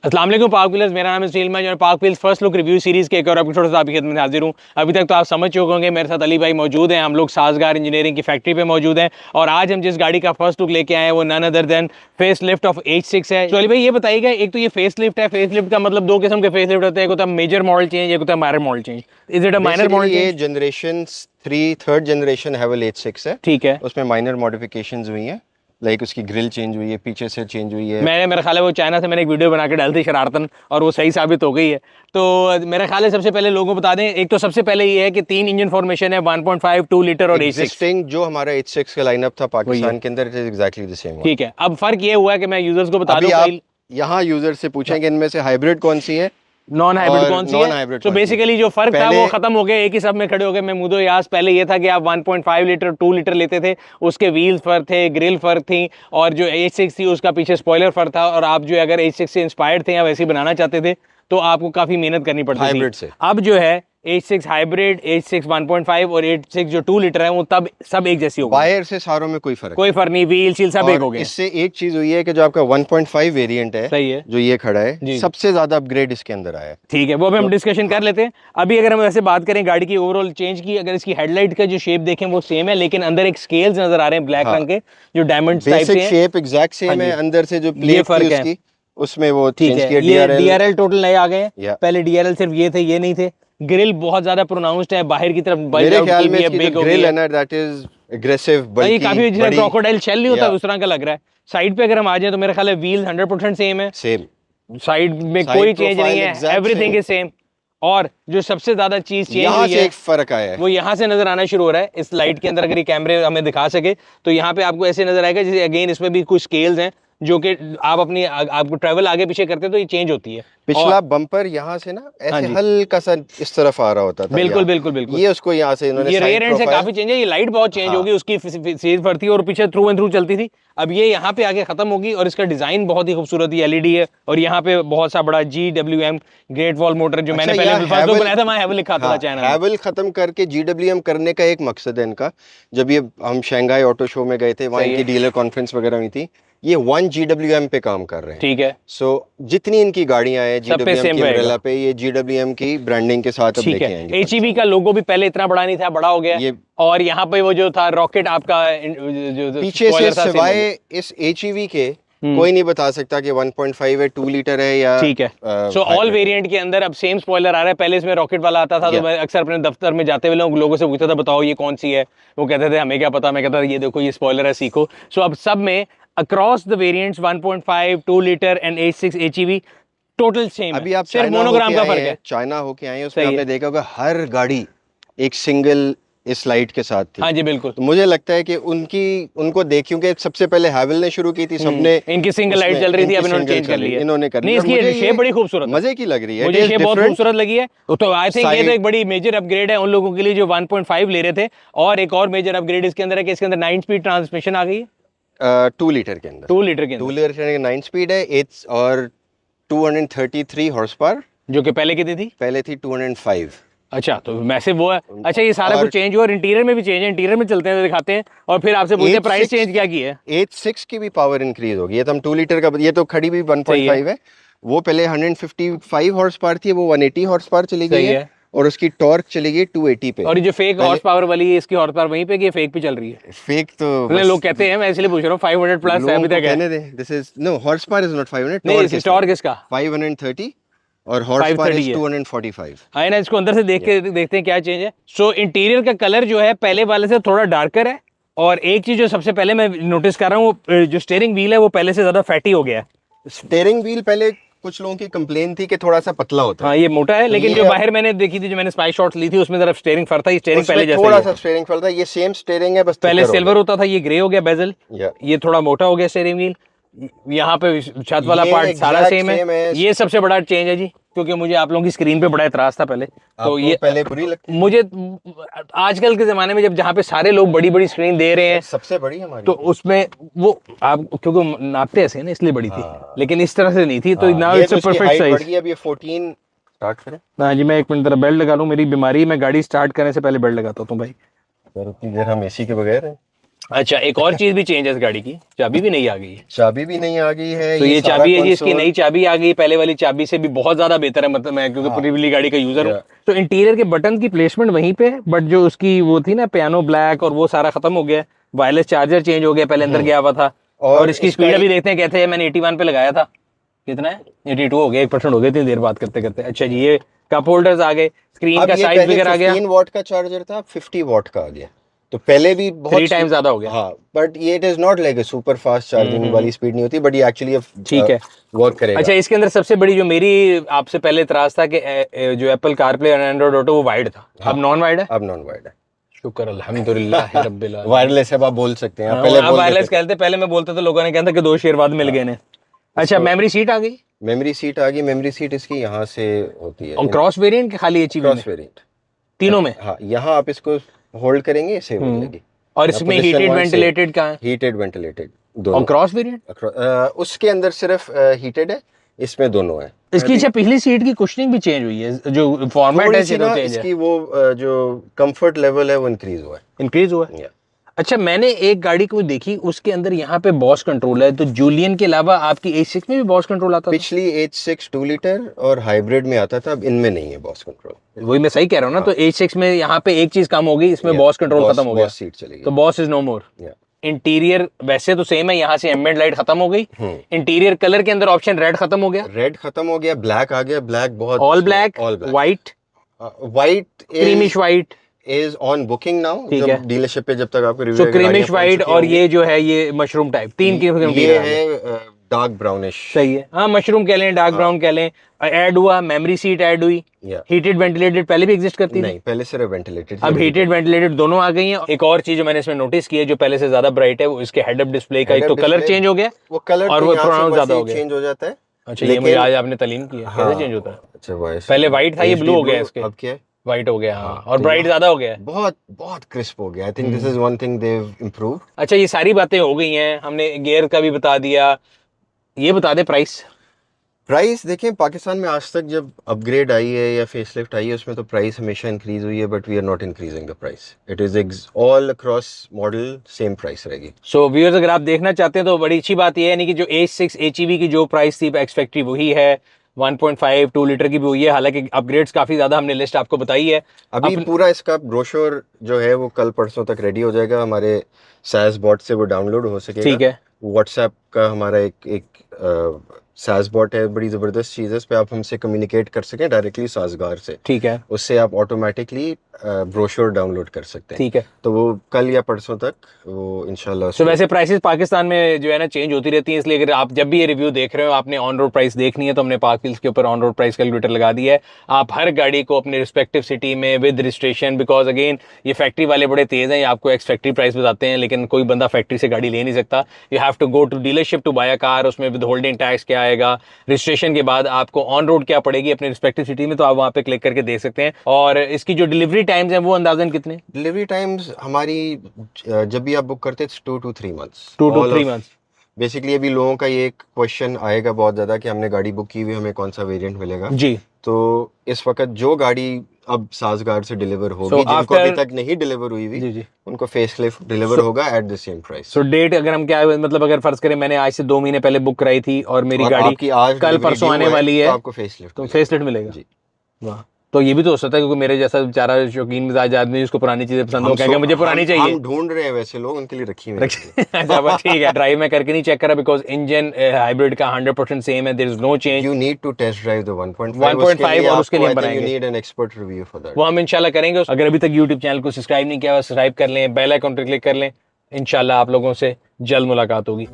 अस्सलाम वालेकुम park wheelers, मेरा नाम है सुनील मैं जो park wheels first look review series के एक और एपिसोड से आपकी खिदमत में हाजिर हूँ। अभी तक तो आप समझ चुके होंगे, मेरे साथ अली भाई मौजूद हैं। हम लोग साजगार इंजीनियरिंग की फैक्ट्री पे मौजूद हैं और आज हम जिस गाड़ी का फर्स्ट लुक लेके आए हैं वो none other than facelift of H6 है। तो अली भाई ये बताइएगा, एक तो ये फेस लिफ्ट है, फेस लिफ्ट का मतलब दो किस्म के फेस लिफ्ट होते हैं, एक होता है मेजर मॉडल चेंज, एक होता है minor model change. Is it a minor model change? ये generation 3 third generation Haval H6 है। ठीक है, उसमें माइनर मॉडिफिकेशंस हुई हैं, लाइक उसकी ग्रिल चेंज हुई है, पीछे से चेंज हुई है। मेरा ख्याल है वो चाइना से मैंने एक वीडियो बना के डाली थी शरारतन और वो सही साबित हो गई है। तो मेरा ख्याल है सबसे पहले लोगों को बता दें, एक तो सबसे पहले ये है कि 3 इंजन फॉर्मेशन है, 1.5 2 लीटर और एग्जिस्टिंग जो हमारा H6 का लाइनअप था पाकिस्तान के अंदर, it is exactly the same. ठीक है, अब फर्क ये हुआ है कि मैं यूजर्स को बता दूं, आप यहाँ यूजर से पूछेंगे इनमें से हाइब्रिड कौन सी है, नॉन हाइब्रिड कौन सी है। तो बेसिकली जो फर्क था वो खत्म हो गया, एक ही सब में खड़े हो गए। मैं मुदो यास पहले ये था कि आप 1.5 लीटर 2 लीटर लेते थे, उसके व्हील्स फर्क थे, ग्रिल फर्क थी, और जो H6 थी उसका पीछे स्पॉइलर फर्क था। और आप जो अगर H6 से इंस्पायर्ड थे या वैसे बनाना चाहते थे तो आपको काफी मेहनत करनी पड़ती हाइब्रिड थी। से अब जो है H6 हाइब्रिड, H6 1.5 और H6 जो 2 लीटर है वो तब सब एक जैसी हो गई। वायर से सारों में कोई फर्क नहीं, व्हील शील सब एक हो गए। इससे एक चीज हुई है कि जो आपका 1.5 वेरिएंट है, सही है, जो ये खड़ा है, सबसे ज्यादा अपग्रेड इसके अंदर आया है। ठीक है, वो अभी हम डिस्कशन कर लेते हैं। अभी अगर हम वैसे बात करें गाड़ी की ओवरऑल चेंज की, अगर इसकी हेडलाइट का जो शेप देखें वो सेम है, लेकिन अंदर एक स्केल्स नजर आ रहे हैं ब्लैक रंग के, जो डायमंड टाइप से हैं। शेप एग्जैक्ट सेम है, अंदर से जो प्लेट थी उसकी उसमें वो ठीक चेंज है। किया। ये DRL टोटल नए आ गए हैं, पहले DRL सिर्फ ये थे, ये नहीं थे। ग्रिल बहुत ज्यादा प्रोनाउंस्ड है, बाहर की तरफ मेरे ख्याल में इसकी जो ग्रिल है ना, दैट इज एग्रेसिव, बल्कि काफी जैसे क्रोकोडाइल शेल नहीं होता उस तरह का लग रहा है। साइड पे अगर हम आ जाए तो मेरा ख्याल है व्हील 100% सेम है, सेम साइड में कोई चेंज नहीं है, एवरीथिंग इज सेम। और जो सबसे ज्यादा चीज चेंज हुई है, एक फर्क आया है, वो यहाँ से नजर आना शुरू हो रहा है। इस लाइट के अंदर अगर ये कैमरे हमें दिखा सके तो यहाँ पे आपको ऐसे नजर आएगा जैसे अगेन इसमें भी कुछ स्केल्स हैं, जो कि आप अपनी आपको ट्रैवल आगे पीछे करते तो ये चेंज होती है। पिछला बम्पर यहाँ से ना ऐसे हल्का सा इस तरफ आ रहा होता था, बिल्कुल बिल्कुल बिल्कुल। ये उसको यहाँ से इन्होंने ये रेयर एंड से काफी चेंज है, ये लाइट बहुत चेंज होगी, उसकी सीध फर थी और पीछे थ्रू एंड थ्रू चलती थी, अब ये यहाँ पे आगे खत्म होगी। और इसका डिजाइन बहुत ही खूबसूरत LED है, और यहाँ पे बहुत सा बड़ा GWM ग्रेट वॉल मोटर, जो मैंने पहले बनाया था, मैं हैवल लिखा था चैनल। हैवल खत्म करके GWM करने का एक मकसद है इनका। जब ये हम शंघाई ऑटो शो में गए थे, वहाँ की डीलर कॉन्फ्रेंस वगैरह हुई थी, ये 1 GWM पे काम कर रहे हैं। ठीक है, सो जितनी इनकी गाड़ियां हैं GWM की अम्ब्रेला पे, ये GWM की ब्रांडिंग के साथ अब लेके आएंगे। HEV का लोगो भी पहले इतना बड़ा नहीं था, बड़ा हो गया ये। और यहाँ पे वो जो था रॉकेट आपका जो पीछे से, सिवाय इस HEV के कोई नहीं बता सकता कि 1.5 है, 2 लीटर है या। ठीक है, सो ऑल वेरिएंट के अंदर अब सेम स्पॉइलर आ रहा है। पहले इसमें रॉकेट वाला आता था, तो मैं अक्सर अपने दफ्तर में जाते हुए लोगों से पूछता था बताओ ये कौन सी है, वो कहते थे हमें क्या पता, मैं कहता था ये देखो ये स्पॉइलर है, सीखो। सो अब सब में across the variants 1.5 2 litre and H6 HEV total same. अभी आप सिर्फ मोनोग्राम का फर्क है, चाइना होके आए हैं, उसमें आपने देखा होगा हर गाड़ी एक सिंगल इस लाइट के साथ थी। हाँ जी बिल्कुल। तो मुझे लगता है कि उनको देख, क्योंकि सबसे पहले हैवल ने शुरू की थी, सबने इनकी सिंगल लाइट चल रही थी, अब इन्होंने चेंज कर ली है। इन्होंने कर ली। इसकी शेप बड़ी खूबसूरत, मजे की लग रही है, मुझे शेप बहुत खूबसूरत लगी है। तो आई थिंक ये तो एक बड़ी मेजर अपग्रेड है उन लोगों के लिए जो 1.5 ले रहे थे। और एक और मेजर अपग्रेड इसके अंदर है कि इसके अंदर 9 स्पीड ट्रांसमिशन आ गई है 2 लीटर के अंदर। 2 लीटर के अंदर 2 लीटर के 9 स्पीड है, 8 और 233 हॉर्स पावर, जो कि पहले कितनी थी? पहले थी 205। अच्छा, तो मैसिव वो है। अच्छा, ये सारा कुछ चेंज हुआ और इंटीरियर में भी चेंज है। इंटीरियर में चलते हैं, दिखाते हैं और फिर आपसे पूछते हैं प्राइस चेंज क्या की है। H6 की भी पावर इंक्रीज होगी। ये तो हम 2 लीटर का, ये तो खड़ी भी 1.5 है, वो पहले 155 हॉर्स पावर थी, वो 180 हॉर्स पावर चली गई है, और उसकी टॉर्क चली गई 280 पे। और ये जो फेक हॉर्स पावर वाली है, इसकी हॉर्स पावर वहीं पे कि फेक पे चल रही है? फेक तो लोग कहते हैं, मैं इसलिए पूछ रहा हूँ। 500 प्लस है अभी तक है। This is no, horsepower is not 500, torque इसका 530 और हॉर्स पावर इज 245 है ना। इसको अंदर से देखते हैं क्या चेंज है। सो इंटीरियर का कलर जो है पहले वाले से थोड़ा डार्कर है, और एक चीज जो सबसे पहले मैं नोटिस कर रहा हूँ, जो स्टीयरिंग व्हील है वो पहले से ज्यादा फैटी हो गया है। स्टीयरिंग व्हील पहले कुछ लोगों की कंप्लेन थी कि थोड़ा सा पतला होता है। हाँ, ये मोटा है, लेकिन जो बाहर मैंने देखी थी, जो मैंने स्पाई शॉट्स ली थी, उसमें जरा स्टीयरिंग फर था। ये स्टीयरिंग पहले जैसा थोड़ा सा स्टीयरिंग फर था, ये सेम स्टीयरिंग है, बस पहले सिल्वर होता था, ये ग्रे हो गया बेजल, ये थोड़ा मोटा हो गया स्टीयरिंग व्हील। यहाँ पे छत वाला पार्ट सारा सेम है। ये सबसे बड़ा चेंज है जी, क्योंकि मुझे आप लोगों की स्क्रीन पे बड़ा एतराज था पहले, तो ये पहले बुरी लगती मुझे आजकल के जमाने में, जब जहाँ पे सारे लोग बड़ी बड़ी स्क्रीन दे रहे हैं, सबसे बड़ी हमारी, तो उसमें वो आप क्योंकि नापते ऐसे ना, इसलिए बड़ी थी, लेकिन इस तरह से नहीं थी। तो now it's a perfect size. अब ये 14 स्टार्ट करें। हाँ जी, मैं एक मिनट बेल्ट लगा लूं, मेरी बीमारी, मैं गाड़ी स्टार्ट करने से पहले बेल्ट लगाता हूँ भाई। उतनी देर हम AC के बगैर हैं। अच्छा, एक और चीज भी चेंज है इस गाड़ी की, चाबी भी नहीं आ गई है। चाबी भी नहीं आ गई है। तो ये सारा चाबी है जी, इसकी console- नई चाबी आ गई, पहले वाली चाबी से भी बहुत ज्यादा बेहतर है, मतलब मैं क्योंकि पूरी वाली गाड़ी का यूजर हूँ। तो इंटीरियर के बटन की प्लेसमेंट वहीं पे है, बट जो उसकी वो थी ना पियानो ब्लैक और वो सारा खत्म हो गया। वायरलेस चार्जर चेंज हो गया, पहले अंदर गया हुआ था। और इसकी स्पीड अभी देखते हैं, कहते हैं मैंने 81 पे लगाया था, कितना है 82 हो गया, 1% हो गया इतनी देर बात करते करते। अच्छा जी, ये कप होल्डर्स आ गए, स्क्रीन का साइज वगैरह आ गया। 15 वॉट का चार्जर था, 50 वॉट का आ गया। तो पहले भी बहुत 3 टाइम ज्यादा हो गया। हाँ, बट ये it is not like a super fast charging वाली स्पीड नहीं होती, बट ये एक्चुअली ठीक है, वर्क करेगा। अच्छा, इसके अंदर सबसे बड़ी जो मेरी आपसे पहले इतराज था कि जो एप्पल कारप्ले और एंड्रॉइड ऑटो वो वाइड था, अब नॉन वाइड है। अब नॉन वाइड है। शुक्र अल्हम्दुलिल्लाह रब्बिल आलमीन। वायरलेस है, आप बोल सकते हैं। हाँ, पहले आप बोल वायरलेस देते थे। कहते, पहले मैं बोलता तो लोगों ने कहता कि 2 शेर बाद मिल गए ने। अच्छा, मेमोरी सीट आ गई मेमोरी सीट आ गई। मेमोरी सीट इसकी यहाँ से होती है, और क्रॉस वेरिएंट के खाली एचईवी में, क्रॉस वेरिएंट तीनों में। हाँ, यहाँ आप इसको होल्ड करेंगे, इसे हो जाएगी। और इसमें हीटेड वेंटिलेटेड का है हीटेड वेंटिलेटेड और दोनों। क्रॉस वेरिएंट उसके अंदर सिर्फ हीटेड है, इसमें दोनों है। इसकी। अच्छा, पिछली सीट की कुशनिंग भी चेंज हुई है, जो फॉर्मेट है थोड़ी सी ना चेंज है, इसकी वो जो कंफर्ट लेवल है वो इंक्रीज हुआ है। इंक्रीज हुआ है। Yeah. अच्छा, मैंने एक गाड़ी को देखी, उसके अंदर यहाँ पे बॉस कंट्रोल है, तो जूलियन के अलावा आपकी H6 में भी बॉस कंट्रोल आता था? पिछली H6 2 लीटर और हाइब्रिड में आता था, अब इनमें नहीं है बॉस कंट्रोल। वही मैं सही कह रहा हूँ ना। तो H6 में यहाँ पे एक चीज कम हो गई, इसमें बॉस कंट्रोल खत्म हो गया, बॉस सीट चली गई। तो boss is no more. Interior वैसे तो सेम है, यहाँ से एम्बिएंट लाइट खत्म हो गई। इंटीरियर कलर के अंदर ऑप्शन रेड खत्म हो गया, रेड खत्म हो गया, ब्लैक आ गया। ब्लैक बहुत all black, white, white creamish white is on booking now. ठीक जब है, डीलरशिप पे जब तक आपको तो रिव्यू क्रीमिश व्हाइट और ये जो है ये मशरूम टाइप, तीन की ये है डार्क ब्राउनिश। सही है, हाँ, मशरूम कह लें, डार्क ब्राउन कह लें। ऐड हुआ, मेमोरी सीट ऐड हुई। हीटेड वेंटिलेटेड पहले भी एग्जिस्ट करती थी? नहीं, पहले सिर्फ वेंटिलेटेड। अब हीटेड वेंटिलेटेड दोनों आ गई हैं। एक और चीज जो मैंने इसमें नोटिस की है, जो पहले से ज्यादा ब्राइट है, वो इसके हेड अप डिस्प्ले का एक तो कलर चेंज हो गया, वो कलर और वो प्रोनाउंस ज्यादा हो गया, चेंज हो जाता है। अच्छा, ये मुझे आज आपने तालीम की है, कैसे चेंज होता है? अच्छा, पहले व्हाइट था, ये ब्लू हो गया, इसके अब क्या है, व्हाइट हो गया। हाँ, और ब्राइट ज्यादा हो गया है, बहुत बहुत क्रिस्प हो गया। I think this is one thing they have improved. अच्छा, ये सारी बातें हो गई हैं, हमने गियर का भी बता दिया। ये बता दे प्राइस। प्राइस देखें, पाकिस्तान में आज तक जब अपग्रेड आई है या फेसलिफ्ट आई है, उसमें तो प्राइस हमेशा इंक्रीज हुई है, but we are not increasing the price. It is all across model same price रहेगी। सो व्यूअर्स, अगर आप देखना चाहते हैं तो बड़ी अच्छी बात यह है, यानी कि जो H6 HEV की जो प्राइस थी एक्स फैक्ट्री वही है, 1.5 2 लीटर की भी हुई है। हालांकि अपग्रेड्स काफी ज्यादा हमने लिस्ट आपको बताई है। अभी पूरा इसका ब्रोशर जो है वो कल परसों तक रेडी हो जाएगा, हमारे सास बॉट से वो डाउनलोड हो सकेगा। ठीक है, व्हाट्सएप का हमारा एक सास बॉट है, बड़ी ज़बरदस्त चीज़ है। इस पे आप हमसे कम्युनिकेट कर सकें डायरेक्टली साजगार से। ठीक है, उससे आप ऑटोमेटिकली ब्रोशर डाउनलोड कर सकते हैं। ठीक है, तो वो कल या परसों तक वो इंशाल्लाह। तो वैसे प्राइसेस पाकिस्तान में जो है ना चेंज होती रहती हैं, इसलिए अगर आप जब भी ये रिव्यू देख रहे हो, आपने ऑन रोड प्राइस देखनी है, तो हमने पार्क व्हील्स के ऊपर ऑन रोड प्राइस कैलकुलेटर लगा दिया है। आप हर गाड़ी को अपने रिस्पेक्टिव सिटी में विद रजिस्ट्रेशन, बिकॉज अगेन ये फैक्ट्री वाले बड़े तेज हैं, ये आपको एक्स फैक्ट्री प्राइस बताते हैं, लेकिन कोई बंदा फैक्ट्री से गाड़ी ले नहीं सकता। You have to go to dealership to buy a car, उसमें विद होल्डिंग टैक्स क्या आएगा, रजिस्ट्रेशन के बाद आपको ऑन रोड क्या पड़ेगी अपने रिस्पेक्टिव सिटी में, तो आप वहाँ पे क्लिक करके देख सकते हैं। और इसकी जो डिलीवरी टाइम्स हैं वो अंदाजन कितने? डिलीवरी टाइम्स हमारी जब भी आप बुक करते हैं 2 to 3 months। 2 to 3 months। Basically अभी लोगों का ये एक क्वेश्चन आएगा बहुत ज्यादा कि हमने गाड़ी बुक की हुई, हमें कौन सा वेरिएंट मिलेगा जी। तो इस वक्त जो गाड़ी अब साजगार से डिलीवर होगी, जिनको अभी तक नहीं डिलीवर हुई हुई, उनको फेसलिफ्ट डिलीवर होगा at the same price. So date अगर हम क्या, मतलब अगर फर्ज करें मैंने आज से 2 महीने पहले बुक कराई थी और मेरी गाड़ी आज कल परसों आने वाली है, तो आपको फेसलिफ्ट, तो फेसलिफ्ट मिलेगा जी। वाह, तो ये भी तो हो सकता है, क्योंकि मेरे जैसा बेचारा शौकीन मिजाज आदमी जिसको पुरानी चीजें पसंद हो, कहेगा मुझे पुरानी चाहिए। हम ढूंढ रहे हैं वैसे लोग, उनके लिए रखी हुई अच्छा बस ठीक है, ड्राइव में करके नहीं चेक करा, बिकॉज इंजन हाइब्रिड का 100% सेम है, there is no change. You need to test drive the 1.5 और उसके लिए हम बनाएंगे, you need an expert review for that, वो हम इंशाल्लाह करेंगे। अगर अभी तक YouTube चैनल को सब्सक्राइब नहीं किया, सब्सक्राइब कर लें, बेल आइकन पर क्लिक कर लें, इंशाल्लाह आप लोगों से जल्द मुलाकात होगी।